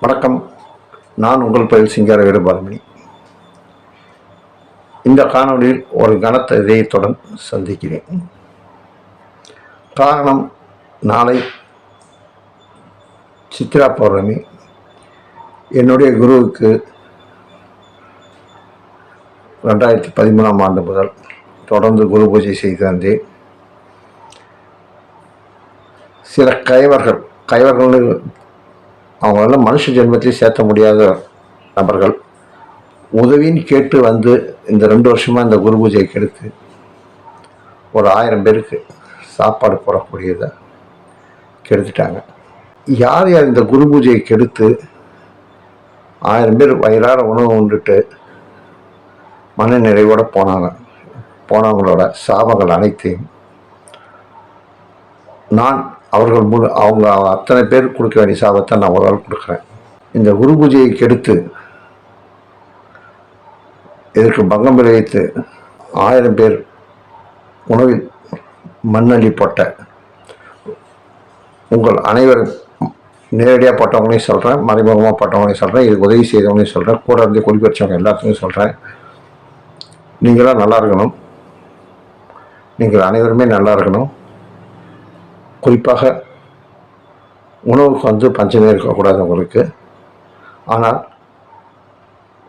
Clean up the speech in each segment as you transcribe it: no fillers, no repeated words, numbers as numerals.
வணக்கம். நான் உங்கள் பயில் சிங்கார வீரபாலமணி. இந்த காணொலியில் ஒரு கனத்த இதயத்துடன் சந்திக்கிறேன். காரணம், நாளை சித்ரா பௌர்ணமி. என்னுடைய குருவுக்கு 2013ஆம் ஆண்டு முதல் தொடர்ந்து குரு பூஜை செய்து வந்தேன். சில கைவர்கள் அவங்களெல்லாம் மனுஷ ஜென்மத்திலேயே சேர்த்த முடியாத நபர்கள் உதவின்னு கேட்டு வந்து இந்த 2 வருஷமாக இந்த குரு பூஜையை கெடுத்து ஒரு 1000 பேருக்கு சாப்பாடு போடக்கூடியதை கெடுத்துட்டாங்க. யார் யார் இந்த குரு பூஜையை கெடுத்து 1000 பேர் வயிறார உணவு உண்டுட்டு மன நிறைவோடு போனவங்களோட சாபங்கள் அனைத்தையும் நான் அவங்க அத்தனை பேர் கொடுக்க வேண்டிய சாபத்தை நான் ஒரு ஆள் கொடுக்குறேன். இந்த குரு பூஜையை கெடுத்து இதற்கு பங்கம் விளைவித்து 1000 பேர் உணவில் மண்ணள்ளி போட்ட உங்கள் அனைவரும் நேரடியாக போட்டவங்களையும் சொல்கிறேன், மறைமுகமாக போட்டவங்களையும் சொல்கிறேன், இதுக்கு உதவி செய்தவங்களையும் சொல்கிறேன், கூட இருந்து குறிப்பிச்சவங்க எல்லாத்துக்கும் சொல்கிறேன். நீங்களாம் நல்லா இருக்கணும். நீங்கள் அனைவருமே நல்லா இருக்கணும். குறிப்பாக உணவுக்கு பஞ்சமே இருக்கக்கூடாது உங்களுக்கு. ஆனால்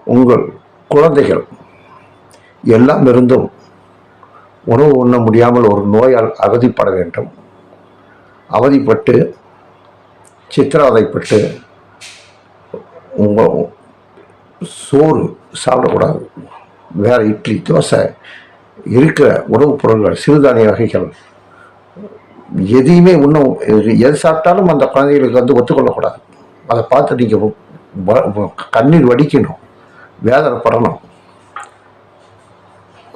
உங்கள் குழந்தைகள் எல்லாம் இருந்தும் உணவு உண்ண முடியாமல் ஒரு நோயால் அவதிப்பட வேண்டும். அவதிப்பட்டு சித்திரவதைப்பட்டு உங்கள் சோறு சாப்பிடக்கூடாது. வேறு இட்லி, தோசை, இருக்கிற உணவுப் பொருட்கள், சிறுதானிய வகைகள் எதையுமே இன்னும் எது சாப்பிட்டாலும் அந்த குழந்தைகளுக்கு ஒத்துக்கொள்ளக்கூடாது. அதை பார்த்து நீங்கள் கண்ணீர் வடிக்கணும், வேதனைப்படணும்.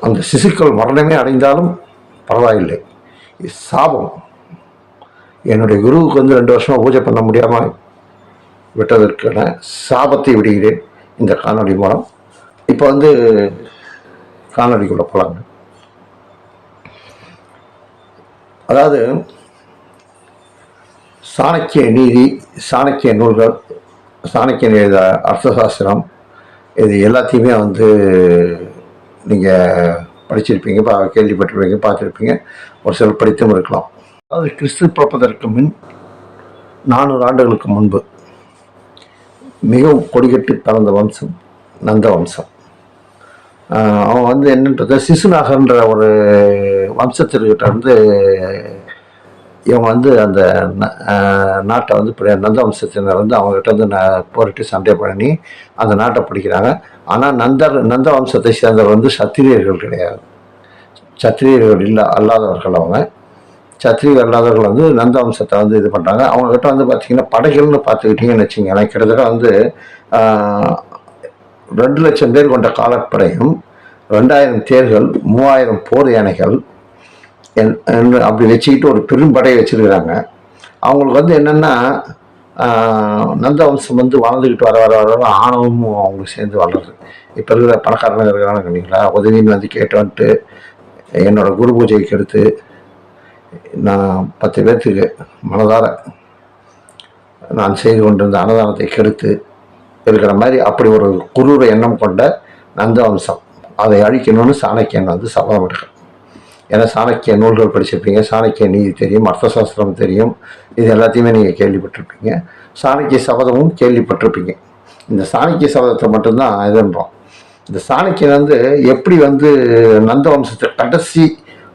அந்த சிசுக்கள் மரணமே அடைந்தாலும் பரவாயில்லை. சாபம். என்னுடைய குருவுக்கு 2 வருஷமாக பூஜை பண்ண முடியாமல் விட்டதற்கான சாபத்தை விடுகிறேன் இந்த காணொலி மூலம். இப்போ காணொலிக்குள்ள போகலாங்க. அதாவது சாணக்கிய நீதி, சாணக்கிய நூல்கள், சாணக்கியன் எழுத அர்த்தசாஸ்திரம், இது எல்லாத்தையுமே நீங்கள் படிச்சிருப்பீங்க, கேள்விப்பட்டிருப்பீங்க, பார்த்துருப்பீங்க, ஒரு சிலர் படித்தும் இருக்கலாம். அதாவது கிறிஸ்து பிறப்பதற்கு முன் 400 ஆண்டுகளுக்கு முன்பு மிகவும் கொடிகட்டி பிறந்த வம்சம் நந்த வம்சம். அவன் என்னன்றது சிசுநாகன்ற ஒரு வம்சத்திற்கிட்ட இவங்க அந்த நாட்டை நந்த வம்சத்தினர் அவங்ககிட்ட போரிட்டு சண்டை பண்ணி அந்த நாட்டை பிடிக்கிறாங்க. ஆனால் நந்த வம்சத்தை சேர்ந்தவர் சத்திரியர்கள் கிடையாது. சத்திரியர்கள் அல்லாதவர்கள். அவங்க சத்திரியர்கள் அல்லாதவர்கள் நந்த வம்சத்தை இது பண்ணுறாங்க. அவங்ககிட்ட பார்த்தீங்கன்னா படைகள்னு பார்த்துக்கிட்டீங்கன்னு வச்சுங்களேன், கிட்டத்தட்ட 2 லட்சம் பேர் கொண்ட காலாட்படையும் 2000 தேர்கள், 3000 போர் யானைகள் அப்படி வச்சுக்கிட்டு ஒரு பெரும்படையை வச்சிருக்கிறாங்க. அவங்களுக்கு என்னென்னா நந்த வம்சம் வாழ்ந்துக்கிட்டு வர வர வர ஆணவமும் அவங்களுக்கு சேர்ந்து வளருது. இப்போ இருக்கிற பணக்காரங்க இருக்கிறாங்க இல்லைங்களா, உதவின்னு கேட்டு வந்துட்டு என்னோட குரு பூஜைக்கு எடுத்து நான் 10 பேர்த்துக்கு மனதார நான் செய்து கொண்டிருந்த அன்னதானத்தை கெடுத்து இருக்கிற மாதிரி அப்படி ஒரு குரூர எண்ணம் கொண்ட நந்த வம்சம், அதை அழிக்கணும்னு சாணக்கியன் சபதம் எடுக்க. ஏன்னா சாணக்கிய நூல்கள் படிச்சிருப்பீங்க, சாணக்கிய நீதி தெரியும், அர்த்தசாஸ்திரம் தெரியும், இது எல்லாத்தையுமே நீங்கள் கேள்விப்பட்டிருப்பீங்க. சாணக்கிய சபதமும் கேள்விப்பட்டிருப்பீங்க. இந்த சாணக்கிய சபதத்தை மட்டும்தான் இதுன்றோம். இந்த சாணக்கியன் எப்படி நந்த வம்சத்தை கடைசி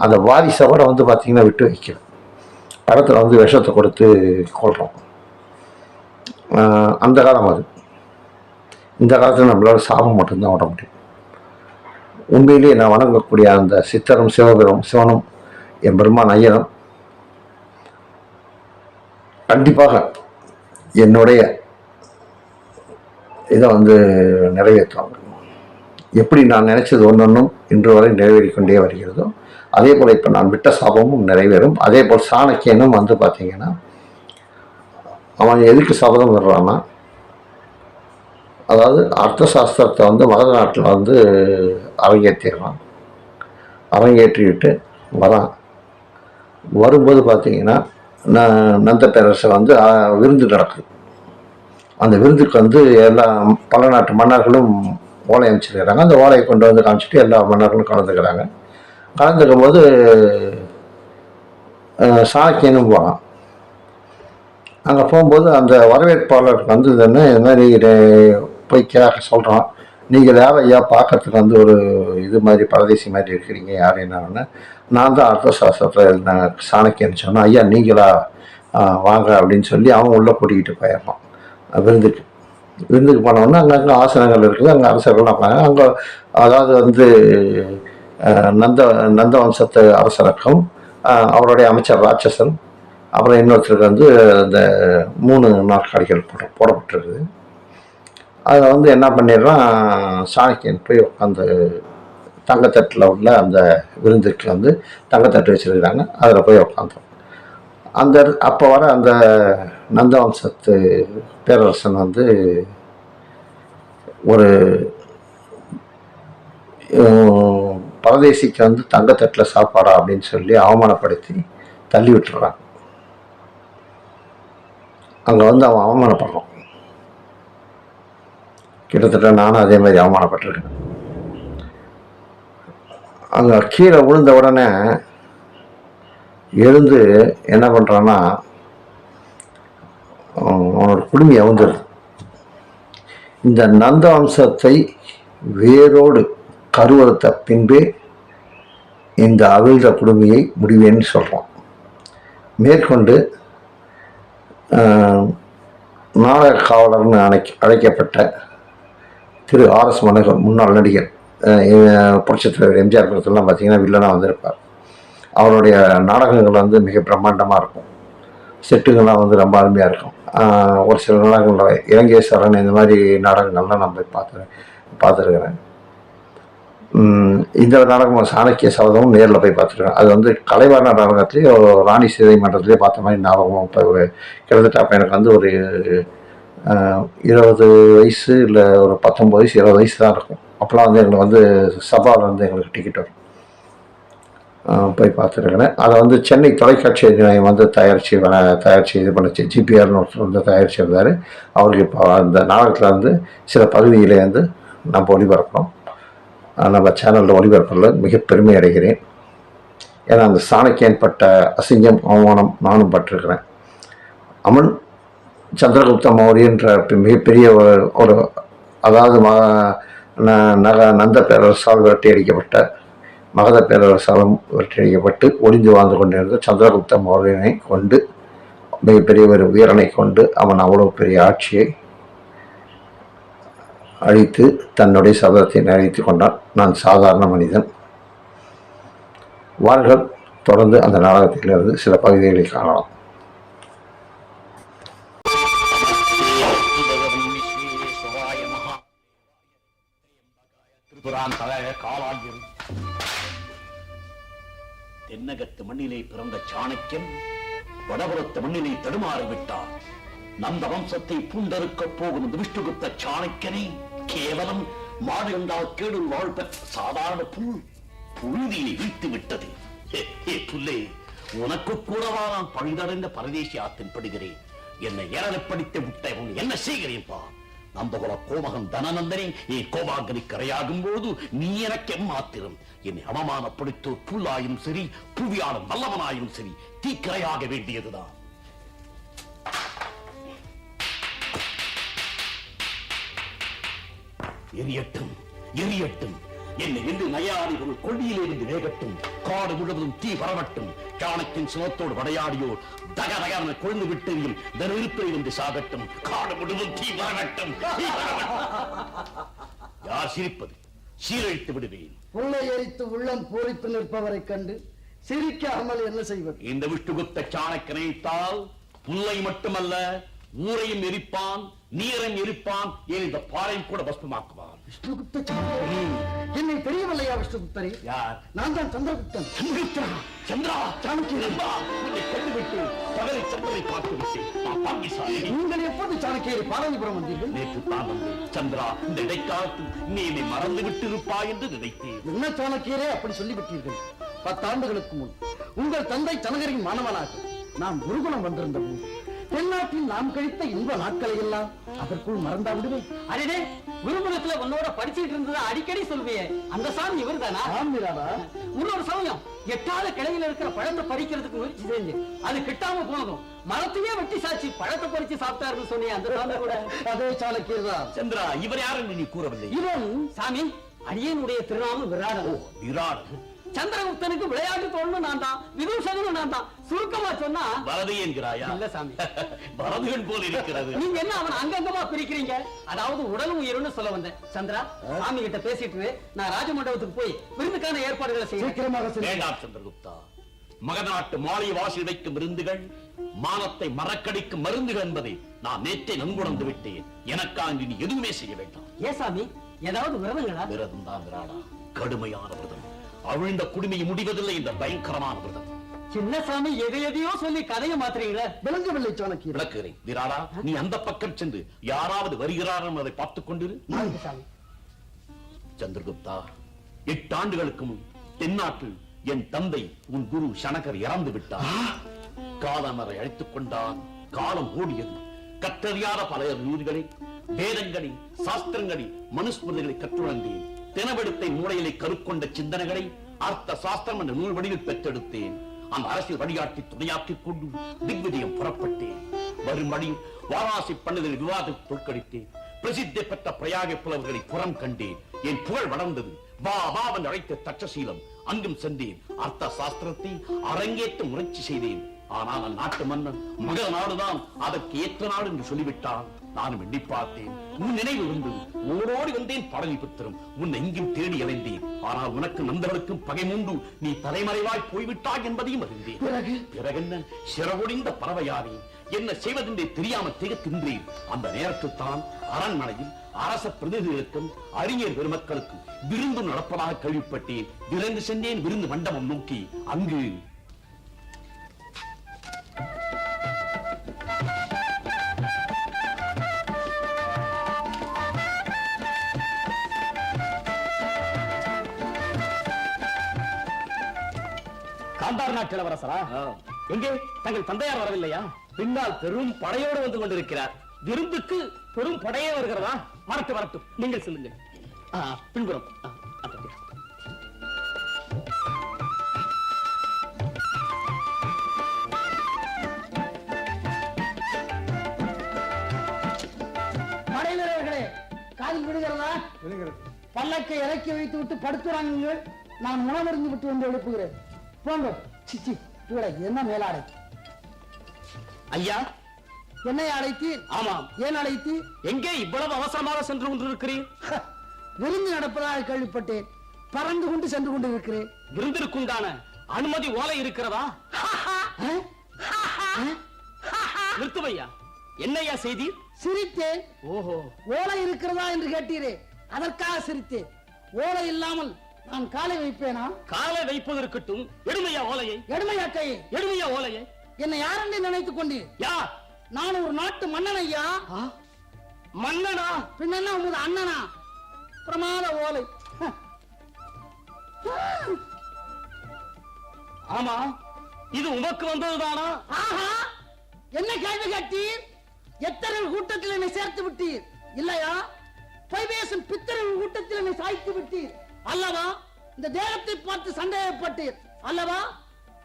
அந்த வாரிசவரை பார்த்தீங்கன்னா விட்டு வைக்கல. படத்தில் விஷத்தை கொடுத்து கொள்கிறோம். அந்த காலம் அது. இந்த காலத்தில் நம்மளால சாபம் மட்டும்தான் விட முடியும். உண்மையிலேயே நான் வணங்கக்கூடிய அந்த சித்தரும் சிவனும் என் பெருமான் ஐயனும் கண்டிப்பாக என்னுடைய இதை நிறைவேற்றுவாங்க. எப்படி நான் நினைச்சது ஒன்றொன்றும் இன்று வரை நிறைவேறிக்கொண்டே வருகிறதோ அதே போல் இப்போ நான் விட்ட சாபமும் நிறைவேறும். அதே போல் சாணக்கியனும் பார்த்தீங்கன்னா அவன் எதுக்கு சபதம் வர்றான்னா, அதாவது அர்த்தசாஸ்திரத்தை மகத நாட்டில் அரங்கேற்றிடுறான். அரங்கேற்றிக்கிட்டு வரான். வரும்போது பார்த்தீங்கன்னா நந்த பேரரசை விருந்து நடக்குது. அந்த விருந்துக்கு வந்து எல்லாம் பல நாட்டு மன்னர்களும் ஓலை அமைச்சிருக்கிறாங்க. அந்த ஓலையை கொண்டு வந்து காமிச்சிட்டு எல்லா மன்னர்களும் கலந்துக்கிறாங்க. கலந்துக்கும் போது சாணக்கியனும் போகிறான். அங்கே போகும்போது அந்த வரவேற்பாளர் வந்து இதுன்னு இது மாதிரி போய் கேட்க சொல்கிறான். நீங்கள் யார் ஐயா பார்க்கறதுக்கு வந்து ஒரு இது மாதிரி பரதேசி மாதிரி இருக்கிறீங்க, யார் என்னன்னு. நான் தான் அர்த்த சாஸ்திரத்தில் நான் சாணக்கியன்னு சொன்னேன். ஐயா நீங்களா வாங்க அப்படின்னு சொல்லி அவன் உள்ளே கூட்டிக்கிட்டு போயிடறான் விருந்துக்கு. விருந்துக்கு போனோன்னா அங்கங்கே ஆசனங்கள் இருக்குது, அங்கே அரசர்கள்லாம் இருப்பாங்க. அங்கே அதாவது வந்து நந்த வம்சத்து அரசரக்கம், அவருடைய அமைச்சர் ராட்சசன், அப்புறம் இன்னொருத்தருக்கு வந்து இந்த 3 நாற்காலிகள் போடப்பட்டிருக்குது. அதில் வந்து என்ன பண்ணிடுறான், சாணக்கியன் போய் உட்காந்து தங்கத்தட்டில் உள்ள அந்த விருந்துக்கு வந்து தங்கத்தட்டு வச்சுருக்கிறாங்க, அதில் போய் உட்காந்தோம். அந்த அப்போ வர அந்த நந்த வம்சத்து பேரரசன் வந்து ஒரு பரதேசிக்கு வந்து தங்கத்தட்டில் சாப்பாடா அப்படின்னு சொல்லி அவமானப்படுத்தி தள்ளி விட்டுறான். அங்கே வந்து அவன் அவமானப்படுறான். கிட்டத்தட்ட நானும் அதே மாதிரி அவமானப்பட்டிருக்கேன். அங்கே கீழே விழுந்த உடனே எழுந்து என்ன பண்ணுறான்னா அவனோட குடுமி அவிஞ்சிருது. இந்த நந்த வம்சத்தை வேரோடு கருவறுத்த பின்பே இந்த அவிழ்ந்த குடுமியை முடிவேன்னு சொல்கிறான். மேற்கொண்டு நாடக காவலர்னு அழைக்கப்பட்ட திரு ஆர்.எஸ். மனோகர், முன்னாள் நடிகர், புரட்சித் தலைவர் எம்ஜிஆர் படத்துலலாம் பார்த்தீங்கன்னா வில்லனாக வந்திருப்பார். அவருடைய நாடகங்கள் வந்து மிக பிரம்மாண்டமாக இருக்கும். செட்டுங்கள்லாம் வந்து ரொம்ப அருமையாக இருக்கும். ஒரு சில நாடகங்களில் இலங்கேஸ்வரன் இந்த மாதிரி நாடகங்கள்லாம் நான் போய் பார்த்துருக்கிறேன். இந்த நாடகம் சாணக்கிய சபதமும் நேரில் போய் பார்த்துருக்கேன். அது வந்து கலைவாண நாடகத்துலேயே ராணி சீதை மன்றத்துலேயே பார்த்த மாதிரி ஞாபகம். இப்போ ஒரு கிட்டத்தட்ட அப்போ எனக்கு வந்து ஒரு 20 வயசு இல்லை ஒரு 19 வயசு 20 வயசு தான் இருக்கும். அப்போலாம் வந்து எங்களுக்கு வந்து சபாவில் வந்து எங்களுக்கு டிக்கெட் வரும். போய் பார்த்துருக்கிறேன். அதை வந்து சென்னை தொலைக்காட்சி நிலையம் வந்து தயாரித்து இது பண்ணுச்சு. ஜிபிஆர்னு ஒருத்தர் வந்து தயாரிச்சிருந்தார். அவருக்கு இப்போ அந்த நாடகத்தில் வந்து சில பகுதியிலே வந்து நம்ம ஒளிபரப்புறோம். நம்ம சேனலில் ஒளிபரப்பில் மிக பெருமை அடைகிறேன். ஏன்னா அந்த சாணக்கியன் பட்ட அசிங்கம் அவமானம் நானும் பட்டிருக்கிறேன். அமன் சந்திரகுப்த மௌரியன்ற மிகப்பெரிய ஒரு அதாவது நந்த பேரரசால் விரட்டியடிக்கப்பட்ட மகத பேரரசாலும் விரட்டியடிக்கப்பட்டு ஒளிந்து வாழ்ந்து கொண்டிருந்த சந்திரகுப்த மௌரியனை கொண்டு, மிகப்பெரிய ஒரு வீரனை கொண்டு அவன் அவ்வளோ பெரிய ஆட்சியை அழித்து தன்னுடைய சபதத்தை நிறைவேற்றி கொண்டான். நான் சாதாரண மனிதன். வார்கள் தொடர்ந்து அந்த நாடகத்திலிருந்து சில பகுதிகளை காணலாம். தென்னகத்து மண்ணிலே பிறந்த சாணக்கியன் வடபுறத்து மண்ணிலே தடுமாறிவிட்டார். நந்த வம்சத்தை பூண்டறுக்கப் போகும் விஷ்ணுகுப்த சாணக்கியனை கேவலம் மாடுகண்டால் கேடு வாழ் சாதாரண புழுதியை வீழ்த்து விட்டது. புல்லே, உனக்கு கூடவா நான் பழுதடைந்த பரதேசி ஆத்தின்படுகிறேன். என்னை ஏறப்படுத்த விட்ட என்ன செய்கிறேன் பா. நம்பகுல கோமகன் தனநந்தனை என் கோபாகனி கரையாகும் போது நீ எனக்கு எம்மாத்திரம். என்னை அவமானப்படுத்தோர் புல்லாயும் சரி, புவியாலும் நல்லவனாயும் சரி, தீக்கரையாக வேண்டியதுதான். எரியட்டும், எரியட்டும். என்னை என்று நயாடிகள் கொள்ளியிலிருந்து வேகட்டும். காடு முழுவதும் தீ பரவட்டும். சாணக்கின் சினத்தோடு விளையாடியோர் தகதகன கொழுந்து விட்டையும் தனிருப்பை என்று சாகட்டும். காடு முழுவதும் தீ பரவட்டும். யார் சிரிப்பது? சீரழித்து விடுவேன். புல்லை எரித்து உள்ளம் பூரித்து நிற்பவரை கண்டு சிரிக்காமல் என்ன செய்வது? இந்த விஷ்ணுகுப்த சாணக்கியனைத்தால் புல்லை மட்டுமல்ல ஊரையும் எரிப்பான், நீரையும் எரிப்பான், ஏன் இந்த பாறையும் கூட பஸ்மமாக்குவான். விஷ்ணுகுப்த சாணக்கியன் என்னை தெரியவில்லையா? விஷ்ணுகுப்தரே, யார்? நான் தான் சந்திரகுப்தன். சந்திரா, சாணக்கியன் கண்டுவிட்டு பகலை சந்திரனை பார்த்துவிட்டு நான் பாக்கிசாலி. நீங்கள் எப்போது சாணக்கியரை பாரதிபுரம் வந்தீர்கள்? நேற்று தான் வந்தேன். சந்திரா, இந்த இடைக்காலத்தில் நீ என்னை மறந்து விட்டு இருப்பாய் என்று நினைத்தேன். என்ன சாணக்கியரே அப்படி சொல்லிவிட்டீர்கள்? 10 ஆண்டுகளுக்கு முன் உங்கள் தந்தை ஜனகரின் மாணவனாக நான் குருகுலம் வந்திருந்த போது தென்னாட்டில் நாம் கழித்த இன்ப நாட்களை எல்லாம் அதற்குள் மறந்தா விடுவேன். அடடே, குருகுலத்துல உன்னோட படிச்சுட்டு இருந்ததா அடிக்கடி சொல்வியே, அந்த சாமி இவர்தானா? ஆமிராடா, இன்னொரு சமயம் எட்டாத கிளையில இருக்கிற பழத்தை பறிக்கிறதுக்கு முயற்சி செஞ்சு அது கிட்டாம போனதும் மரத்தையே வெட்டி சாச்சி பழத்தை பறிச்சு சாப்பிட்டாருன்னு சொன்னீங்க, அந்த சாமி கூட அதே சாணக்கியர் தான். சந்திரா, இவர் யாருன்னு நீ கூறவில்லை. இவன் சாமி அடியனுடைய திருநாமம் விராடன். விராடன். சந்திரகுப்தனுக்கு விளையாட்டு தோழனும் நான் தான், விதூஷகனும் நான் தான். சுருக்கமா சொன்னா வரது என்கிறாயா? இல்ல சாமி, வரதுகள் போல் இருக்கிறது. நீங்க என்ன அவன் அங்கங்கமா பிரிக்கிறீங்க? அதாவது உடலும் உயிர்னு சொல்ல வந்தேன். சந்திரா, சாமி கிட்ட பேசிட்டு நான் ராஜமண்டபத்துக்கு போய் விருந்துக்கான ஏற்பாடுகளை செய்ய. சீக்கிரமாக வேண்டாம் சந்திரகுப்தா. மகநாட்டு மாலை வாசி வைக்கும் விருந்துகள் மானத்தை மறக்கடிக்கும் மருந்துகள் என்பதை நான் நேற்றே நன்குணர்ந்து விட்டேன். எனக்காக நீ எதுவுமே செய்ய வேண்டாம். ஏ சாமி, ஏதாவது விரதங்களா? விரதம் தான் விராடா, கடுமையான விரதம். அவிழ்ந்த குடுமையை முடிவதில்லை இந்த பயங்கரமான விரதம். சின்ன சாமி எதையோ சொல்லி கதையை மாத்துறீங்களே. விளங்கவில்லை சாணக்கியர். விளக்குகிறேன். விராடா, நீ அந்த பக்கம் சென்று யாராவது வருகிறார் அதை பார்த்துக் கொண்டிரு. சாமி, சந்திரகுப்தா, 8 ஆண்டுகளுக்கு முன் தென்னாட்டில் என் தந்தை உன் குரு சனகர் இறந்து விட்டார். காலமரை அழைத்துக் கொண்டான். காலம் ஓடியது. கற்றறியாத பல நூல்களை, வேதங்களை, சாஸ்திரங்களை, மனுஸ்மிருதிகளை கற்றுணர்ந்தேன். தினவெடுத்தை மூளையிலே கருக்கொண்ட சிந்தனைகளை அர்த்த சாஸ்திரம் என்ற நூல் வடிவில் பெற்றெடுத்தேன். அந்த அரசியல் வழிகாட்டி துணையாக்கிக் கொண்டு திக்விஜயம் புறப்பட்டேன். வரும் வழியில் வாராசி பண்டிதர் விவாதத்தை தோற்கடித்தேன். பிரசித்தி பெற்ற பிரயாக புலவர்களை புறம் கண்டேன். என் புகழ் வளர்ந்தது. வா வாவன் அழைத்த தட்சசீலம் அங்கும் சென்றேன். அர்த்த சாஸ்திரத்தை அரங்கேற்ற முயற்சி செய்தேன். ஆனால் அந்நாட்டு மன்னன் மக நாடுதான் அதற்கு ஏற்ற நாடு என்று சொல்லிவிட்டான். நானும் எண்ணி பார்த்தேன். உன் நினைவு இருந்தது. ஓடோடி வந்தேன் பாடலிபுத்திரம். உன்னை எங்கும் தேடி அலைந்தேன். ஆனால் உனக்கு நண்பர்களுக்கும் பகை மூண்டு நீ தலைமறைவாய் போய்விட்டாய் என்பதையும் அறிந்தேன். பிறகென்ன சிறகுடிந்த பறவையானே, என்ன செய்வதென்றே தெரியாமல் திகத்தின்றேன். அந்த நேரத்தில் தான் அரண்மனையில் அரச பிரதிநிதிகளுக்கும் அறிஞர் பெருமக்களுக்கும் விருந்து நடப்பதாக கேள்விப்பட்டேன். விரைந்து சென்றேன் விருந்து மண்டபம் நோக்கி. அங்கு காந்தார் நாட்டு இளவரசரா? எங்கே தங்கள் தந்தையார் வரவில்லையா? பின்னால் பெரும் படையோடு வந்து கொண்டிருக்கிறார். விருந்துக்கு பெரும் படையே வருகிறதா? வரட்டும் வரட்டும், நீங்கள் சொல்லுங்கள். பின்புறம் படை வீரர்களே, காதில் விடுகிறதா? பல்லக்கை இறக்கி வைத்து விட்டு படுத்துறாங்க. நான் உணவருந்து விட்டு வந்து எழுப்புகிறேன். போங்க. சிச்சி, என்ன மேலாடை? ஐயா, என்னை அழைத்தீர்? ஆமாம். ஏன் அழைத்தீர்? எங்கே இவ்வளவு அவசரமாக சென்று கொண்டிருக்கிறீர்? விருந்து நடப்பதாக கேள்விப்பட்டேன். பறந்து கொண்டு சென்று கொண்டு இருக்கிறேன். விருந்திற்குண்டான அனுமதி ஓலை இருக்கிறதா? நிறுத்துவையா, என்னையா செய்தி? சிரித்தேன். ஓஹோ, ஓலை இருக்கிறதா என்று கேட்டீரே, அதற்காக சிரித்தேன். ஓலை இல்லாமல் நான் காலை வைப்பேனா? காலை வைப்பது இருக்கட்டும், எடுமையா ஓலையை. எடுமையாக்கையே, எடுமையா ஓலையை. என்னை யாரென்று நினைத்துக் கொண்டீர்? யார்? நான் ஒரு நாட்டு மன்னன் ஐயா. மன்னனா? பின்ன உமது அண்ணனா? பிரமாத ஓலை. ஆமா, இது உமக்கு வந்ததுதானா? ஆஹா, என்ன கேள்வி கேட்டீர்? எத்தனை கூட்டத்தில் என்னை சேர்த்து விட்டீர் இல்லையா? பொய் பேசும் பித்தரின் கூட்டத்தில் என்னை சாய்த்து விட்டீர் அல்லவா? இந்த தேகத்தை பார்த்து சந்தேகப்பட்டீர் அல்லவா?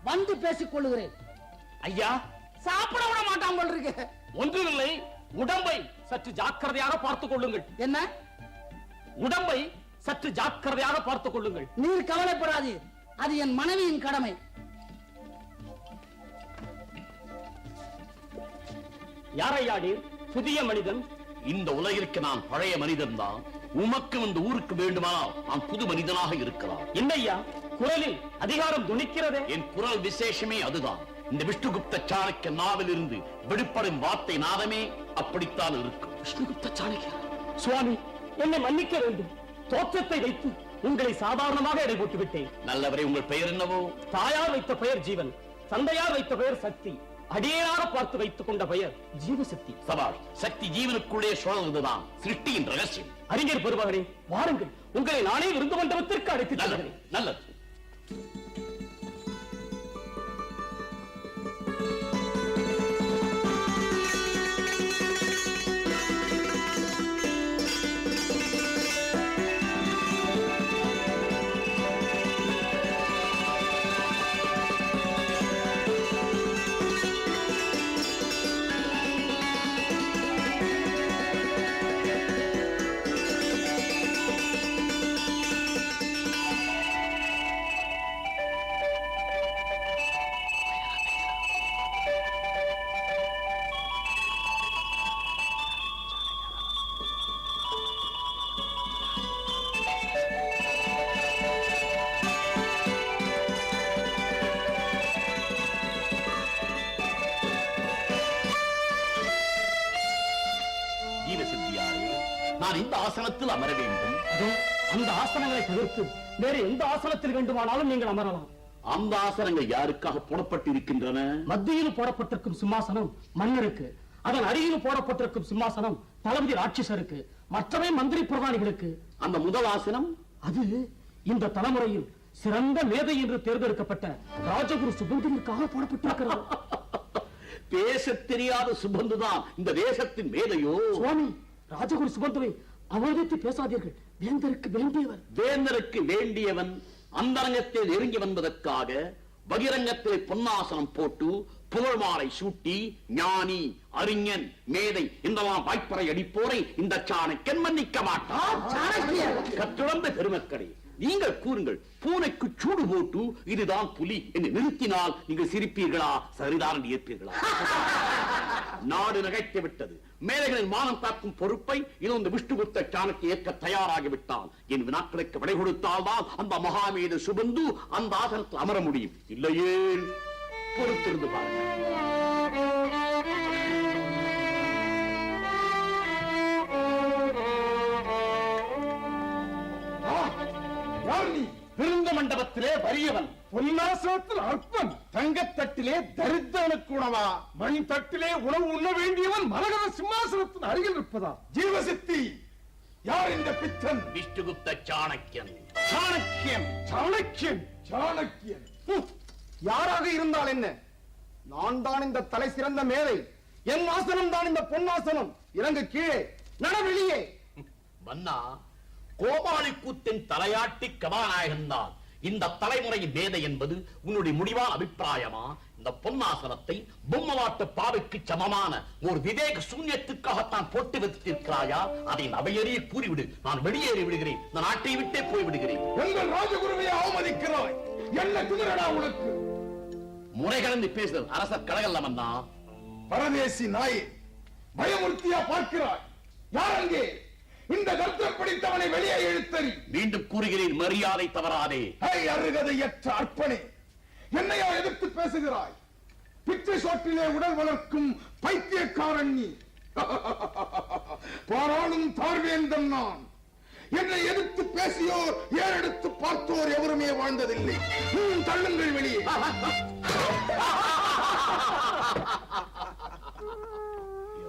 வந்து பேசிக் கொள்ளுகிறேன். ஐயா, சாப்பிட விட மாட்டான் போல் இருக்கு. ஒன்றுமில்லை, உடம்பை சற்று ஜாக்கிரதையாக பார்த்துக் கொள்ளுங்கள். என்ன? உடம்பை சற்று ஜாக்கிரதையாக பார்த்துக் கொள்ளுங்கள். நீர் கவலைப்படாதீர், அது என் மனைவியின் கடமை. யாரையாடி புதிய மனிதன்? இந்த உலகிற்கு நான் பழைய மனிதன் தான். உமக்கு இந்த ஊருக்கு வேண்டுமானால் நான் புது மனிதனாக இருக்கலாம். என்னையா குரலில் அதிகாரம் துணிக்கிறதே? என் குரல் விசேஷமே அதுதான். இந்த விஷ்ணுகுப்த சாணக்கிய நாவில் இருந்து வெளிப்படும் வார்த்தை நாதமே அப்படித்தான் இருக்கும். விஷ்ணுகுப்த சாணக்கிய சுவாமி, என்னை மன்னிக்க வேண்டும். தோற்றத்தை வைத்து உங்களை சாதாரணமாக எடை போட்டு விட்டேன். நல்லவரே, உங்கள் பெயர் என்னவோ? தாயார் வைத்த பெயர் ஜீவன், தந்தையார் வைத்த பெயர் சக்தி, அடியேனாக பார்த்து வைத்துக் கொண்ட பெயர் ஜீவசக்தி. சபாஷ், சக்தி ஜீவனுக்குள்ளே சுழல்வதுதான் சிருஷ்டியின் ரகசியம். அறிஞர் பெருமகனே, வாருங்கள், உங்களை நானே விருந்து மண்டபத்திற்கு அழைத்து நல்லது, நல்லது. ஜீவசித்தியாரே, நான் இந்த ஆசனத்தில் அமர வேண்டும். அதோ அந்த ஆசனங்களை தவிர்த்து வேறு எந்த ஆசனத்தில் வேண்டுமானாலும் நீங்கள் அமரலாம். அந்த ஆசனங்கள் யாருக்காக போடப்பட்டிருக்கின்றன? மத்தியில் போடப்பட்டிருக்கும் சிம்மாசனம் மன்னருக்கு, அதன் அருகில் போடப்பட்டிருக்கும் சிம்மாசனம் தளபதி ராட்சசருக்கு, மற்றவை மந்திரி பிரதானிகளுக்கு. அந்த முதல் ஆசனம் அது இந்த தலைமுறையில் சிறந்த மேதை என்று தேர்ந்தெடுக்கப்பட்ட ராஜகுரு சுபந்திற்காக போடப்பட்டிருக்கிறது. பேசத் தெரியாத சுபந்துதான் இந்த தேசத்தின் மேதையோ? சுவாமி, ராஜகுரு சுபந்துவை அவமதித்து பேசாதீர்கள். வேந்தருக்கு வேண்டியவர். வேந்தருக்கு வேண்டியவன் அந்தரங்கத்தில் நெருங்கி வந்ததற்காக பகிரங்கத்தில் பொன்னாசனம் போட்டு புகழ் மாலை சூட்டி ஞானி, அறிஞன், மேதை என்றெல்லாம் வாய்ப்பறை அடிப்போரை இந்த சாணக்கியன் மன்னிக்க மாட்டான். கற்றுழந்த பெருமக்களே, நீங்கள் கூறுங்கள், பூனைக்கு சூடு போட்டு இதுதான் புலி என்று நிறுத்தினால் நீங்கள் சிரிப்பீர்களா, சரிதான் ஏற்பீர்களா? நாடு நகைத்து விட்டது. மேலைகளின் மானம் காக்கும் பொறுப்பை இது இந்த விஷ்ணுகுப்த சாணக்கிய ஏற்க தயாராகிவிட்டால் என் வினாக்களுக்கு விடை கொடுத்தால் தான் அந்த மகாமேத சுபந்து அந்த ஆசனத்தில் அமர முடியும். இல்லையே, பொறுத்திருந்து பாருங்கள். விருந்த மண்டபத்திலே வறியவன், பொன்னாசனத்தில் அற்பன், தங்கத்தட்டிலே தரித்திரனுக்கு உணவா, மண் தட்டிலே உணவு உண்ண வேண்டியவன் மரகத சிம்மாசனத்தின் அருகில் இருப்பதா? ஜீவசித்தி, யார் இந்த பித்தன்? விஷ்ணுகுப்த சாணக்கியன். சாணக்கியன், சாணக்கியன், சாணக்கியன். யாராக இருந்தால் என்ன? நான் தான் இந்த தலை சிறந்த மேலை. என் ஆசனம் தான் இந்த பொன்னாசனம். இறங்கு கீழே, நட வெளியே. மன்னா, கோபாலி கூத்தின் தலையாட்டி கதாநாயகன் தான் இந்த தலைமுறையின் மேதை என்பது உன்னுடைய முடிவான அபிப்பிராயமா? இந்த பொன்னாசனத்தை பொம்மலாட்டு பாவைக்கு சமமான ஒரு விவேக சூன்யத்துக்காகத்தான் போட்டு வைத்திருக்கிறாயா? அதை அவையறிய கூறிவிடு. நான் வெளியேறி விடுகிறேன். நான் நாட்டை விட்டே போய் விடுகிறேன். எங்கள் ராஜகுருவை அவமதிக்கிறாய். என்ன குதிரடா உனக்கு? முறைகலந்து பேசுதல் அரசர் கழகல்ல மன்னா. பரதேசி நாயே, பயமுறுத்தியா பார்க்கிறாய்? யார் அங்கே? இந்த கர்த்தர் படித்தவனை வெளியே இழுத்தறி. மீண்டும் கூறுகிறேன், மரியாதை தவறாதே. அருகதையற்ற அற்பனே, என்னையா எதிர்த்து பேசுகிறாய்? பிச்சை சோற்றிலே உடல் வளர்க்கும் பைத்தியக்காரன் நீ. பாராளும் தார்வேந்தன் நான். என்னை எதிர்த்து பேசியோர், ஏறெடுத்து பார்த்தோர் எவருமே வாழ்ந்ததில்லை. தள்ளுங்கள் வெளியே.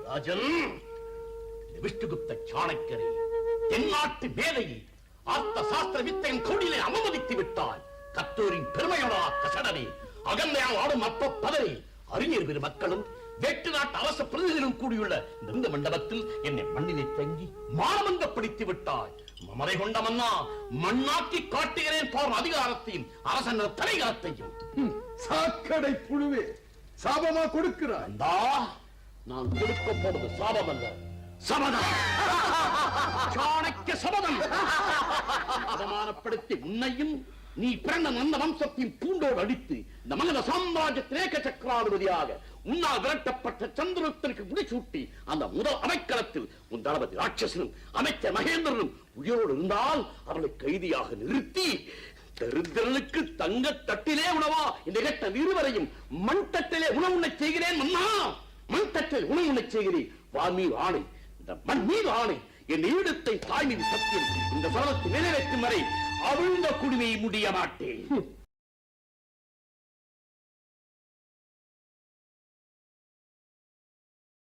ராஜன், விஷ்ணுகுப்த சாணக்கியரை, தென்னாட்டு மேலையை, ஆர்த்த சாஸ்திர வித்தையின் கொடியிலே அவமதித்து விட்டாய். கத்தோரின் பெருமையோட கசடனே, அகந்தையால் ஆடும் அப்ப பதவி அறிஞர் பெரு மக்களும் வெட்டு நாட்டு அரச பிரதிநிதிகளும் கூடியுள்ள இந்த மண்டபத்தில் என்னை மண்ணிலே தங்கி மானமங்கப்படுத்தி விட்டாய். மமதை கொண்ட மன்னா, மண்ணாக்கி காட்டுகிறேன் பார் அதிகாரத்தையும் அரசன் தலைகரத்தையும். சாக்கடை புழுவே, சாபமா கொடுக்கிறாய்? நான் கொடுக்க போவது சாபம் அல்ல, சபதம். சாணக்கிய சபதம். அவமானப்படுத்தி உன்னையும் நீ பிறந்த நல்ல வம்சத்தின் பூண்டோடு அடித்து இந்த மனித சாம்ராஜ்யத்தின் ஏக சக்கராதிபதியாக உன்னால் விரட்டப்பட்ட சந்திரனுக்கு முடிசூட்டி அந்த முதல் அவைக்களத்தில் உன் தளபதி ராட்சசனும் அமைச்சர் மகேந்திரனும் உயிரோடு இருந்தால் அவர்களை கைதியாக நிறுத்தி தரித்திரனுக்கு தங்க தட்டிலே உணவா இந்த கட்ட இருவரையும் மண் தட்டிலே உணவு உண்ண செய்கிறேன் மன்னா. மண் தட்டில் உணவு உண்ண செய்கிறேன். வான்மீது ஆணை, இந்த மண் மீது ஆணை, என் ஈடத்தை தாய் மீது சத்தியம் இந்த சபதத்தை நிறைவேற்றும் வரை அவிழ்ந்த குடிமையை முடிய மாட்டேன்.